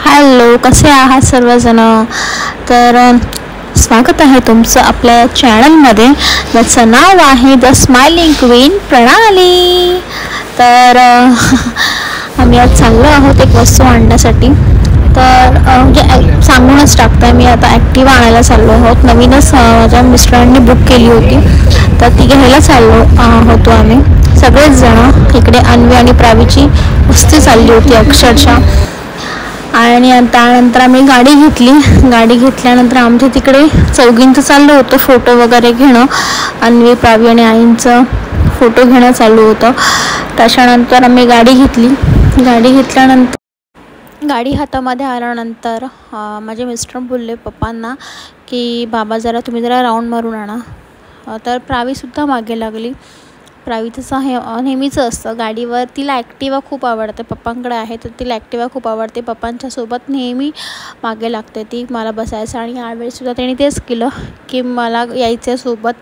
Hello, कसे आहात सर्वजण. तर स्वागत आहे तुमचं आपल्या चॅनलमध्ये, ज्याचं नाव आहे द स्माइलिंग क्वीन प्रणाली. तर आम्ही आज चाललो आहोत एक वस्तू आणण्यासाठी. तर म्हणजे सांगूनच टाकते, मी आता ॲक्टिवा आणायला चाललो आहोत. नवीनच माझ्या मिस्टरांनी बुक केली होती, तर ती घ्यायला चाललो होतो आम्ही सगळेच जण. इकडे अन्वी आणि प्रावीची मस्ती चालली होती अक्षरशः. आणि त्यानंतर आम्ही गाडी घेतल्यानंतर आमच्या तिकडे चौघींचं चाललं होतं फोटो वगैरे घेणं. अन्वी, प्रावी आणि आईंचं फोटो घेणं चालू होतं. त्याच्यानंतर आम्ही गाडी घेतल्यानंतर गाडी हातामध्ये आल्यानंतर माझे मिस्टर बोलले पप्पांना की बाबा तुम्ही जरा राऊंड मारून आणा. तर प्रावीसुद्धा मागे लागली. प्रावी तिचं हे नेहमीचं असतं गाडीवर, तिला ॲक्टिवा खूप आवडते. पप्पांकडे आहे तर तिला ॲक्टिवा खूप आवडते. पप्पांच्या सोबत नेहमी मागे लागते ती मला बसायचं. आणि यावेळीसुद्धा त्याने तेच केलं की मला यायच्या सोबत.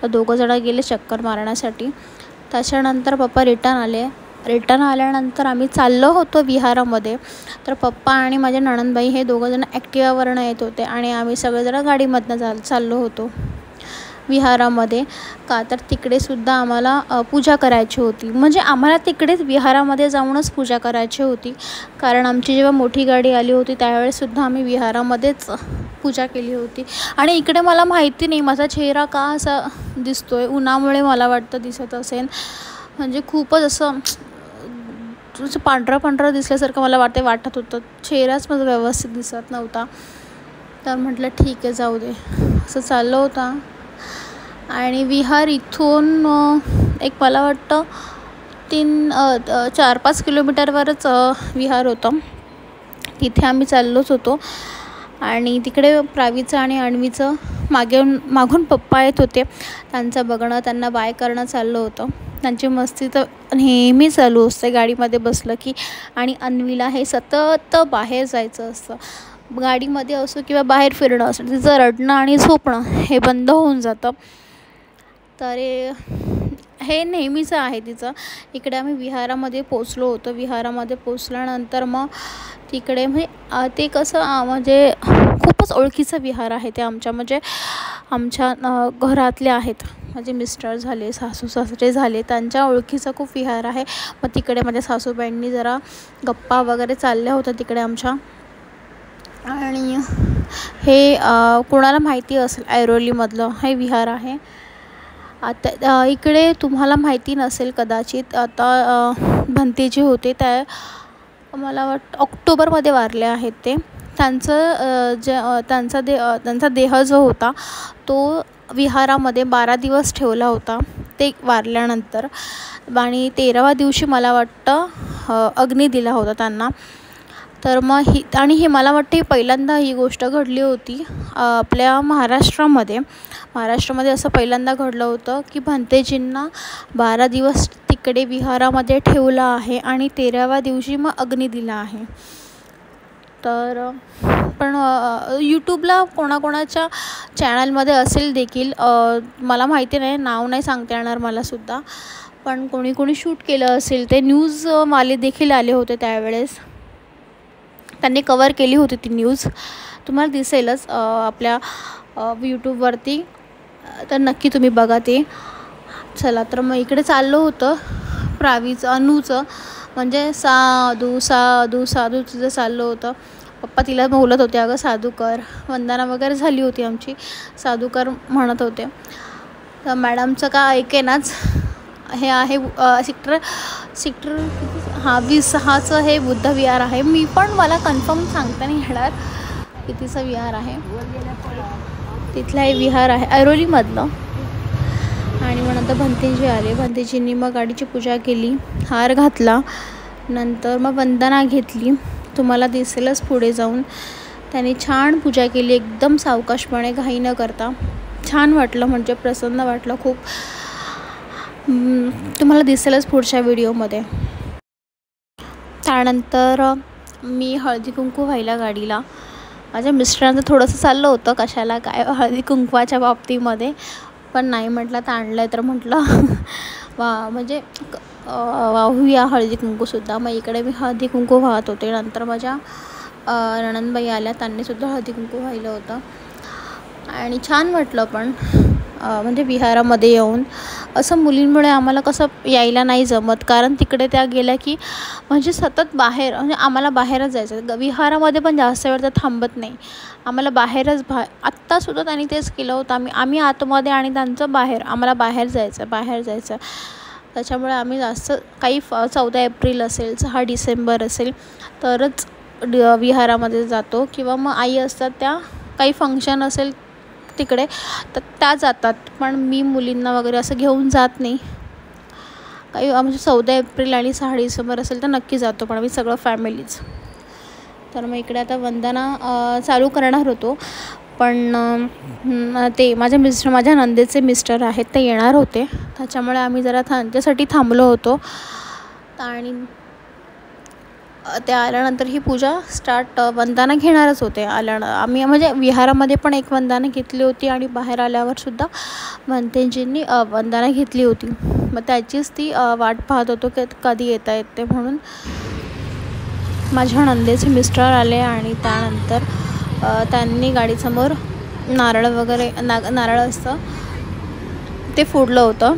दोघंजणं गेले चक्कर मारण्यासाठी. त्याच्यानंतर पप्पा रिटर्न आल्यानंतर आम्ही चाललो होतो विहारामध्ये. तर पप्पा आणि माझे नणंदबाई हे दोघंजणं ॲक्टिवावरनं येत होते आणि आम्ही सगळेजणं गाडीमधनं चाललो होतो विहारामध्ये. का तर तिकडेसुद्धा आम्हाला पूजा करायची होती. म्हणजे आम्हाला तिकडेच विहारामध्ये जाऊनच पूजा करायची होती, कारण आमची जेव्हा मोठी गाडी आली होती त्यावेळेससुद्धा आम्ही विहारामध्येच पूजा केली होती. आणि इकडे मला माहिती नाही माझा चेहरा का असा दिसतो आहे, उन्हामुळे मला वाटतं दिसत असेल. म्हणजे खूपच असं पांढरं दिसल्यासारखं मला वाटत होतं. चेहराच माझा व्यवस्थित दिसत नव्हता. तर म्हटलं ठीक आहे, जाऊ दे, असं चाललं होतं. आणि विहार इथून एक मला वाटतं 4-5 किलोमीटरवरच विहार होतं. तिथे आम्ही चाललोच होतो. आणि तिकडे प्रावीचं आणि अन्वीचं मागून पप्पा येत होते. त्यांचं बघणं, त्यांना बाय करणं चाललं होतं. त्यांची मस्ती तर नेहमी चालू असते गाडीमध्ये बसलं की. आणि अन्वीला हे सतत बाहेर जायचं असतं. गाडीमध्ये असो किंवा बाहेर फिरणं असो, तिचं रडणं आणि झोपणं हे बंद होऊन जातं. तर हे नेहमीचं आहे तिचं. इकडे आम्ही विहारामध्ये पोचलो होतो. विहारामध्ये पोचल्यानंतर मग तिकडे म्हणजे ते कसं म्हणजे खूपच ओळखीचं विहार आहे ते आमच्या घरातले आहेत. माझे मिस्टर झाले, सासू सासरे झाले, त्यांच्या ओळखीचं खूप विहार आहे. मग तिकडे माझ्या सासूबाईंनी जरा गप्पा वगैरे चालल्या होत्या तिकडे आमच्या. आणि हे कोणाला माहिती असेल ऐरोलीमधलं हे विहार आहे. आता इकडे तुम्हाला माहिती नसेल कदाचित, आता भंतेजी होते त्या मला वाटतं ऑक्टोबरमध्ये वारले आहेत ते. त्यांचा देह जो होता तो विहारामध्ये 12 दिवस ठेवला होता ते वारल्यानंतर. आणि 13व्या दिवशी मला वाटतं अग्नी दिला होता त्यांना. तर मग ही मला वाटते पहिल्यांदा ही गोष्ट घडली होती आपल्या महाराष्ट्रामध्ये असं पहिल्यांदा घडलं होतं की भंतेजींना 12 दिवस तिकडे विहारामध्ये ठेवलं आहे आणि 13व्या दिवशी मग अग्नी दिला आहे. तर पण यूट्यूबला कोणाकोणाच्या चॅनलमध्ये असेल देखील, मला माहिती नाही, नाव नाही सांगता येणार मलासुद्धा. पण कोणी शूट केलं असेल ते. न्यूजवाले देखील आले होते त्यावेळेस, त्यांनी कवर केली होती ती न्यूज. तुम्हाला दिसेलच आपल्या यूट्यूबवरती, तर नक्की तुम्ही बघा ते. चला, तर मग इकडे चाललं होतं प्रावीचं, अनूचं म्हणजे साधू साधू साधू तिचं चाललं होतं. पप्पा तिला बोलत होते, अगं साधू कर. वंदना वगैरे झाली होती आमची, साधू कर म्हणत होते. तर मॅडमचं का ऐकेनाच. हे आहे सेक्टर 26चं हे बुद्ध विहार आहे. मला कन्फर्म सांगता नाही येणार कितीचं विहार आहे. तिथलं हे विहार आहे ऐरोलीमधलं. आणि मग नंतर भंतेजी आले. भंतेजींनी मग गाडीची पूजा केली, हार घातला, नंतर मग वंदना घेतली. तुम्हाला दिसेलच पुढे जाऊन. त्यांनी छान पूजा केली, एकदम सावकाशपणे, घाई न करता. छान वाटलं, म्हणजे प्रसन्न वाटलं खूप. तुम्हाला दिसेलच पुढच्या व्हिडिओमध्ये. त्यानंतर मी हळदी कुंकू व्हायला गाडीला. माझ्या मिस्टरांचं थोडंसं चाललं होतं कशाला काय हळदी कुंकवाच्या बाबतीमध्ये, पण नाही म्हटलं तर आणलं आहे तर म्हटलं म्हणजे वाहूया हळदी कुंकूसुद्धा. मग इकडे मी हळदी कुंकू वाहत होते. नंतर माझ्या नणंदबाई आल्या, त्यांनीसुद्धा हळदी कुंकू वाहिलं होतं आणि छान वाटलं. पण म्हणजे विहारामध्ये येऊन असं मुलींमुळे आम्हाला कसं यायला नाही जमत, कारण तिकडे त्या गेल्या की म्हणजे सतत बाहेर, म्हणजे आम्हाला बाहेरच जायचं. विहारामध्ये पण जास्त वेळ तर थांबत नाही, आम्हाला बाहेरच आत्तासुद्धा त्यांनी तेच केलं होतं. आम्ही आतमध्ये आणि त्यांचं बाहेर, आम्हाला बाहेर जायचं. त्याच्यामुळे आम्ही जास्त काही 14 एप्रिल असेल, 6 डिसेंबर असेल तरच विहारामध्ये जातो, किंवा मग आई असतात त्या काही फंक्शन असेल तिकडे तर त्या जातात. पण मी मुलींना वगैरे असं घेऊन जात नाही. काही म्हणजे 14 एप्रिल आणि 6 डिसेंबर असेल तर नक्की जातो, पण आम्ही सगळं फॅमिलीच. तर मग इकडे आता वंदना चालू करणार होतो, पण ते माझ्या नंदेचे मिस्टर आहेत, ते येणार होते, त्याच्यामुळे आम्ही जरा त्यांच्यासाठी थांबलो होतो. आणि ते आल्यानंतर ही पूजा वंदना घेणारच होते. आम्ही म्हणजे विहारामध्ये पण एक वंदना घेतली होती आणि बाहेर आल्यावर सुद्धा म्हणतेजींनी वंदना घेतली होती. मग त्याचीच ती वाट पाहत होतो की कधी येता येते म्हणून. माझ्या नंदेचे मिस्टर आले आणि त्यानंतर त्यांनी गाडीसमोर नारळ वगैरे नारळ असतं ते फोडलं होतं.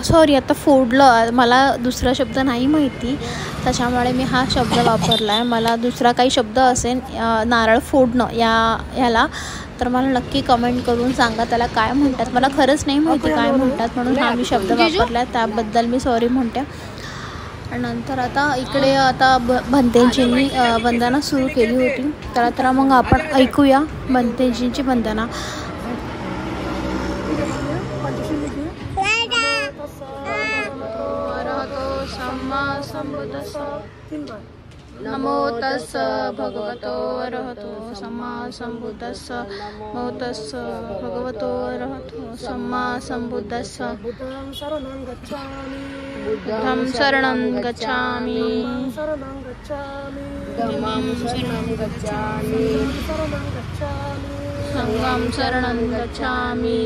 सॉरी, आता फोडलं, मला दुसरा शब्द नाही माहिती, त्याच्यामुळे मी हा शब्द वापरला आहे. मला दुसरा काही शब्द असेल नारळ फोडणं ह्याला तर मला नक्की कमेंट करून सांगा त्याला काय म्हणतात. मला खरंच नाही माहिती काय म्हणतात, म्हणून हा मी शब्द वापरला आहे, त्याबद्दल मी सॉरी म्हणते. नंतर आता इकडे भंतेजींनी वंदना सुरू केली होती. तर मग आपण ऐकूया भंतेजींची वंदना. नमो तस्स भगवतो अरहतो सम्मा सम्बुद्धस्स. नमो तस्स भगवतो अरहतो सम्मा सम्बुद्धस्स. बुद्धं शरणं गच्छामि, धम्मं शरणं गच्छामि, संघं शरणं गच्छामि,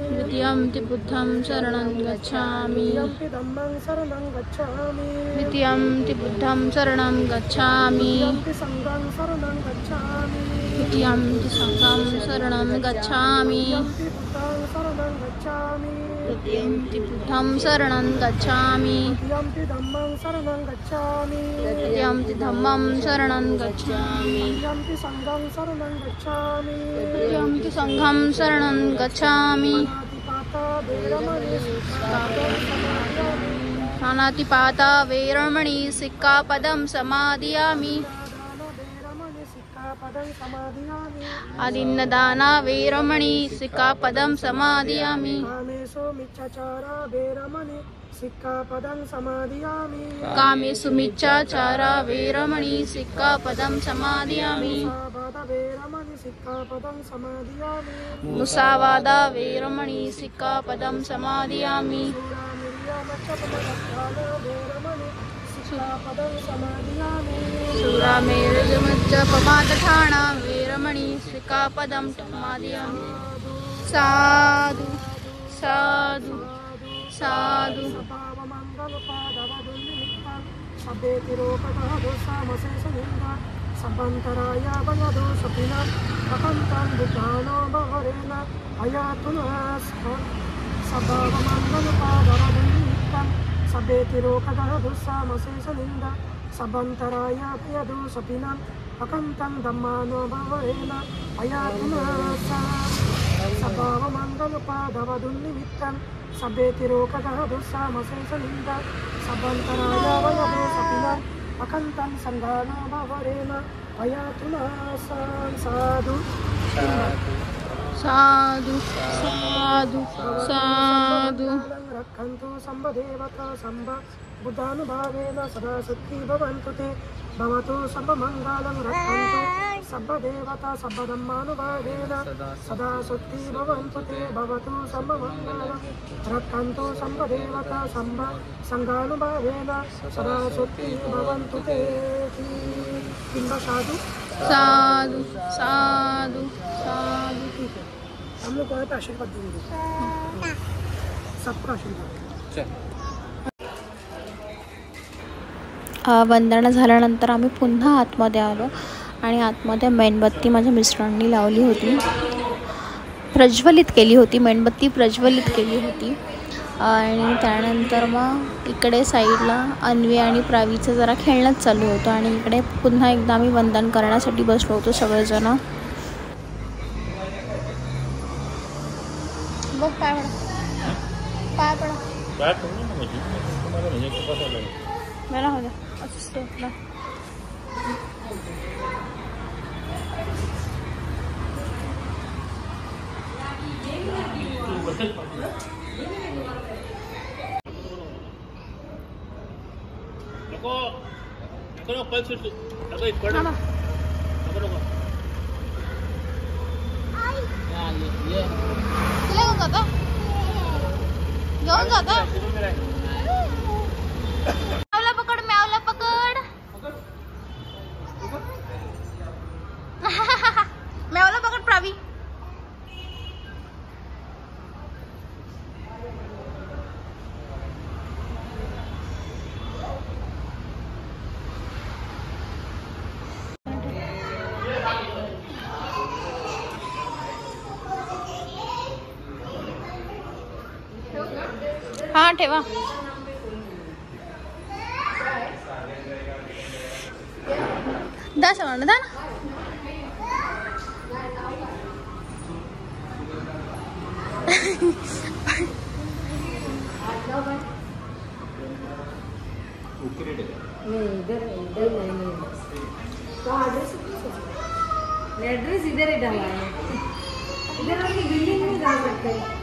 द्वितीयं बुद्धं शरणं गच्छामि, द्वितीयं बुद्धं शरणं गच्छामि, द्वितीयं संघं शरणं गच्छामि, तृतीयं बुद्धं शरणं गच्छामि, तृतीयं धम्मं शरणं गच्छामि, तृतीयं संघं शरणं गच्छामि. पानातिपाता वेरमणि सिक्खापदं समादियामि. आदिन्नदाना वेरमणि सिक्खापदं समादियामि. कामेषु मिच्छाचारा वेरमणि सिक्खापदं समादियामि. मुसावादा वेरमणि सिक्खापदं समादियामि. सुरामेरुजपमादठाना वेरमणि सिक्खापदं समादियामि. साधु साधु साधु. Sabantaraया vayado sapina akantam buddhano bhavarena ayatunas sabavamandanupadavadunikam sabetirokadah samasesaninda sabantaraya vayado sapina akantam dhammano bhavarena ayatunas sabavamandanupadavadunikam sabetirokadah samasesaninda sabantaraya vayado sapina akantam sandhana bhavarena ayatuna. Sadhu साधु साधु साधु. rakhantu sambadevata samba buddhanubhavena sada sukhhi bhavantu te bhavato sabba mangalam rakhantu sabbadevata sabbadhammanubhavena sada sukhhi bhavantu te bhavato sabba mangalam rakhantu sambadevata samba sanganubhavena sada sukhhi bhavantu te. किंबा साधु साधु साधु साधु. हम लोग को आशीर्वाद देंगे, सबका आशीर्वाद. वंदना झाल्यानंतर आम्ही पुन्हा आतमध्ये आलो आणि आतमध्ये मेणबत्ती माझ्या मिस्टरांनी लावली होती, प्रज्वलित केली होती, मेणबत्ती प्रज्वलित केली होती. आणि त्यानंतर मग इकडे साईडला अन्वी आणि प्रावीचं जरा खेळणंच चालू होतं आणि इकडे पुन्हा एकदा आम्ही वंदन करण्यासाठी बसलो होतो सगळेजण. बघ पाय पडा, पाय पडा, मला हो द्या असंच ठेवलं. घेऊन जाता म्यावला पकड, म्यावला पकड, म्यावला पकड प्रावी. हा ठेवा. दा सगळं दा एड्रेस इधर ही डाला है, इधर वाली बिल्डिंग में जा सकते हैं.